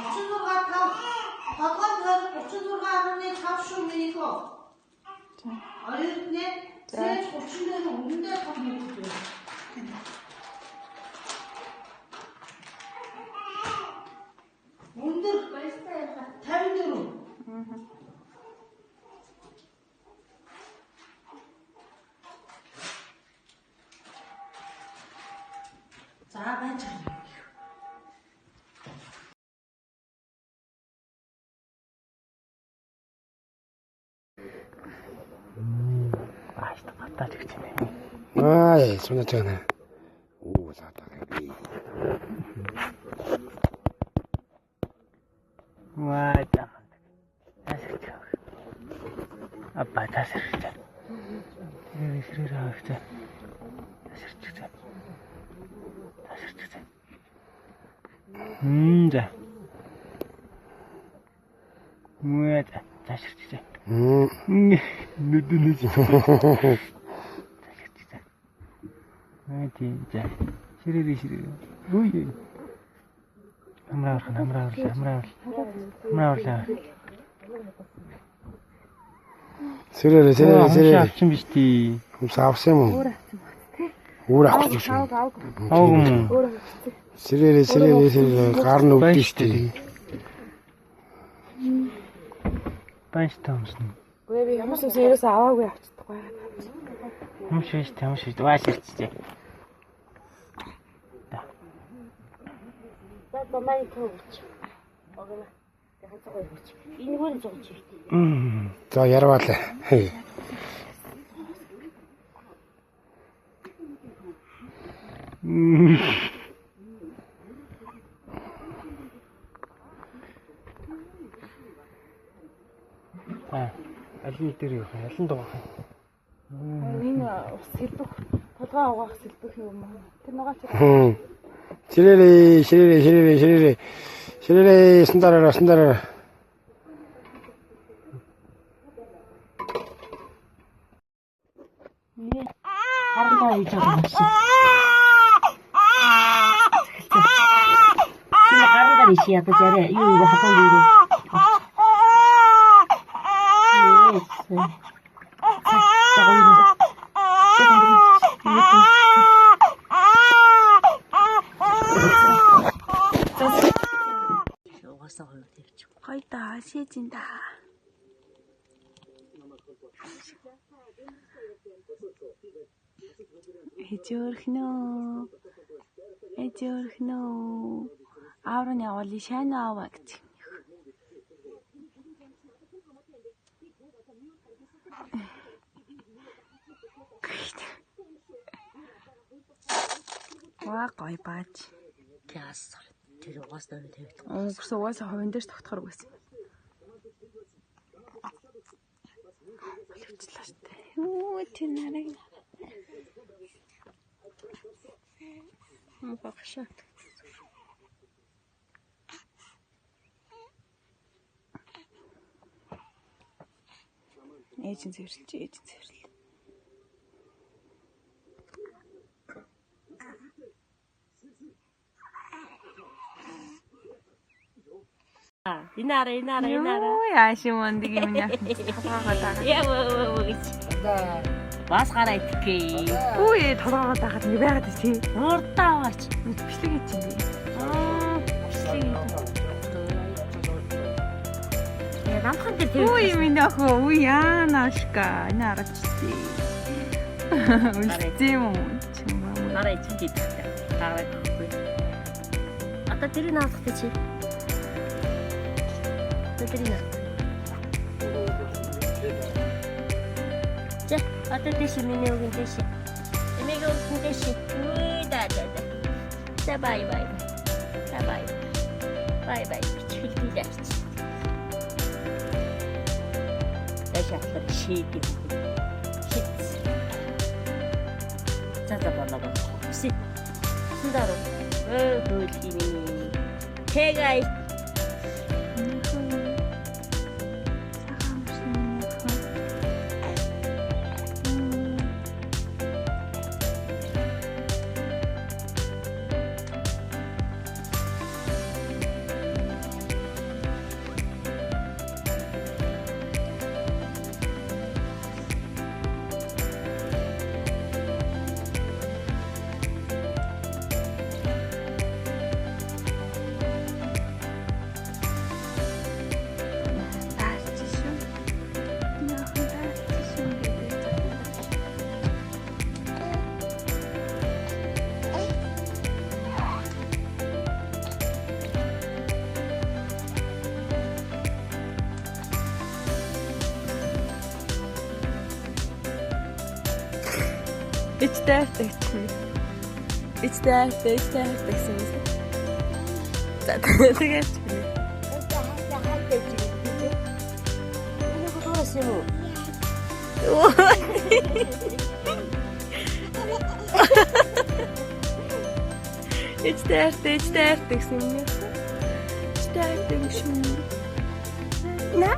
36.5 шүү минийхөө. Оюутны цэц 30-ны өмнөдөө том мэдээ. Өндөр баяртай 54. За байж байгаа. Баталж гэж байна. Сүнэж байна. Оо заатаа би. Ваа. Апа тасарч. Тэрээр авчихсан. Тасарч. За. Муу тасарч. Нүдүнэж. Тасарч. Ширээ. Үй. Хамраа. Сэрээ. Авчин биш тий. Хүмс авсан юм уу? Өөр авах гэж байна. Сэрээ гар нь өвдөн штий. Банч таамсан. Гүй би ямар ч ерөөс аваагүй авчихдаг. Хүмүүс шүү. Waashирчээ. Бамай төвч. Огоо. Ганцхан өгч. Энэ хөрөн зогч шүү. За ярваалаа. Алин дээр юу? Алин дуугах. Энэ ус сэлбэх, толгой угаах сэлбэх юм аа. Тэр нугаа чи. Ширээ сандараа. Харандаа хийж байгаа юм шиг. Чи харандаа хийж яа гэж юу хатан дий. Хайда шийдинда. Эжөрхнөө. Аврын явали шайна аваа гэж. Ваа гой бач. Яас тэр угаас дээр тавьдаг. Угаас ховын дээр тогтохор байсан. Боловчлаа штэ. Оо тэр нарыг. Багшаа. Ээжин цэвэрлж. Инара. Яашимонд юм яа. Яа. Бас гараа итгэе. Үй толгоогоо даахад нэг байгаад чи. Уртаа аваач. Бичлэг чи. Намхан дээр Ui, minako, ui, Anashka, narachti. Устимо. Нарай чи гэдэг. Таарай. Ата тэр наах гэж чи. Тэрийг. За, ата тийш миний өгөн тийш. Эмээг өгөн тийш. Үй да. За бай. Бай. Чиглэлээ. Шатлаг шийдэ. За баба. Синдаруу. Хөөлийн. Тэгай. Ичтэй гэсэн. За тэгээд Ичтэй гэсэн юм. Ичтэй гэсэн. На.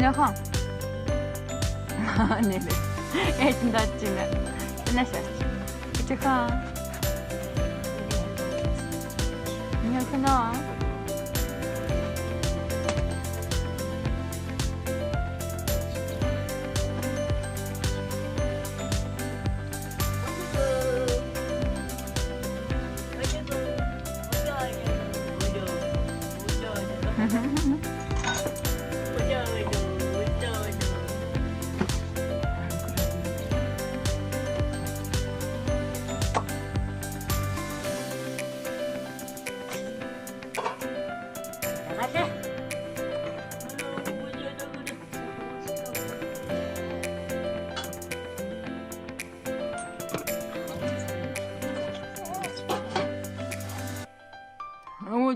Яхан. Nee. Eet dat zien. Net zo. Ik ga. Ja, genau.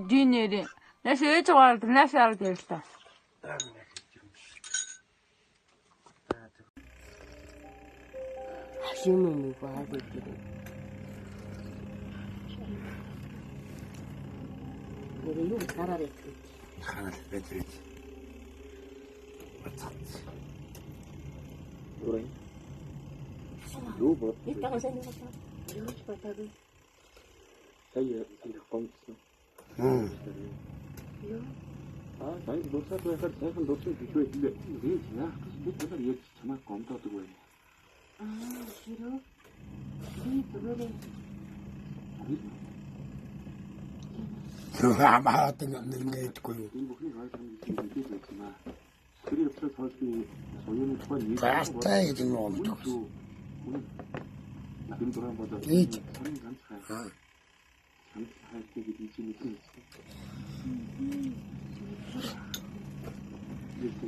Dinleri. Nasıl hiç vardı? Nasıl arkadaşlar? Haşimini vardı. Böyle yok karar ettik. Karar ettik. Burayı. Yok. İlk sen ne yaptın? Hiç patladı. Saya komisi. Saya dosa tu akan saya kan dosa video itu ini ya. Kita kan lihat sama kontak tu boleh. Şiro. İyi böyle. Ama tengah nengah koyo. Ini bukan hal yang kita cuma. Jadi kita harus soalnya cuma ni. Pasta itu nonton. Nabi orang pada. Itu. Ha. Sampai kita di sini tu. Itu